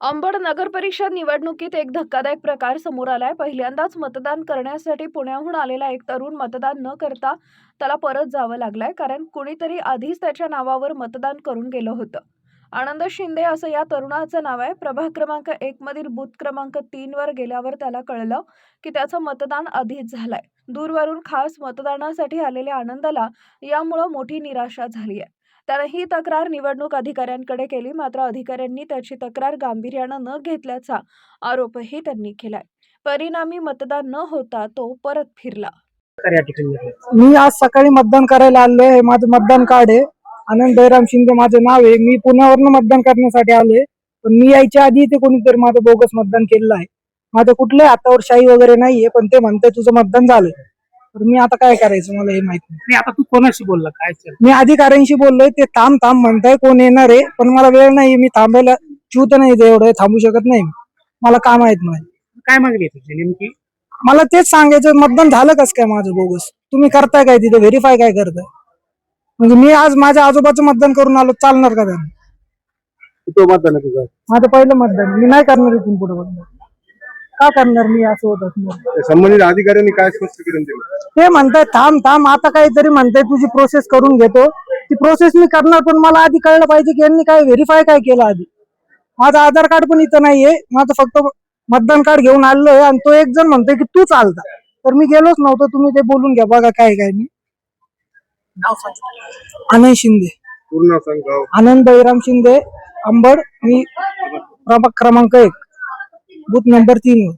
अंबड नगर परिषद निवडणुकीत एक धक्कादायक प्रकार समोर आलाय। पहिल्यांदाच मतदान करण्यासाठी पुण्याहून आलेला एक तरुण मतदान न करता त्याला परत जावं लागलंय, कारण कुणीतरी आधीच त्याच्या नावावर मतदान करून गेलं होतं। आनंद शिंदे असं या तरुणाचं नाव आहे। प्रभाग क्रमांक 1 मधील बूथ क्रमांक 3 वर गेल्यावर त्याला कळलं की त्याचं मतदान आधीच झालंय। दूरवरून खास मतदानासाठी आलेल्या आनंदाला यामुळे मोठी निराशा झाली आहे। त्याने ही तक्रार निवडणूक अधिकाऱ्यांकडे केली, मात्र अधिकाऱ्यांनी त्याची तक्रार गांभीर्यानं न घेतल्याचा आरोपही त्यांनी केलाय। परिणामी मतदान न होता तो परत फिरला। मी आज सकाळी मतदान करायला आलोय। हे माझं मतदान कार्ड आहे। आनंद बैराम शिंदे माझं नाव आहे। मी पुण्यावरून मतदान करण्यासाठी आलोय, पण मी यायच्या आधी ते कोणीतरी माझं बोगस मतदान केलेलं आहे। माझं कुठल्याही हातावर शाही वगैरे नाहीये, पण ते म्हणते तुझं मतदान झालंय। तर मी आता काय करायचं मला हे माहित नाही। आता तू कोणाशी बोलला काय? मी अधिकाऱ्यांशी बोललोय, ते थांब थांब म्हणताय, कोण येणार आहे, पण मला वेळ नाही। मी थांबायला चूत नाही, एवढं थांबू शकत नाही। मला काम आहेत माझे। काय मागणी आहे तुझी नेमकी? मला तेच सांगायचं, मतदान झालं कस काय माझं बोगस? तुम्ही करताय काय तिथे? व्हेरीफाय काय करताय? म्हणजे मी आज माझ्या आजोबाचं मतदान करून आलो, चालणार का त्यांना? मतदान आहे तुझं? माझं पहिलं मतदान। मी नाही करणार इथून पुढे मतदान। का करणार मी? असं होत असणार। संबंधित अधिकाऱ्यांनी काय स्पष्टीकरण दिलं? ते म्हणताय थांब थांब, आता काहीतरी म्हणताय तुझी प्रोसेस करून घेतो। ती प्रोसेस मी करणार, पण मला आधी कळलं पाहिजे की यांनी काय व्हेरीफाय काय केलं आधी। माझं आधार कार्ड पण इथं नाहीये, माझं फक्त मतदान कार्ड घेऊन आलोय, आणि तो एक जण म्हणतोय की तू चालता, तर मी गेलोच नव्हतो। तुम्ही ते बोलून घ्या, बघा काय काय। मी नाव सांग। आनंद शिंदे। पूर्ण नाव सांग. गाव? आनंद बैराम शिंदे, अंबड। मी प्रभाग क्रमांक 1 बूथ नंबर 3 वर।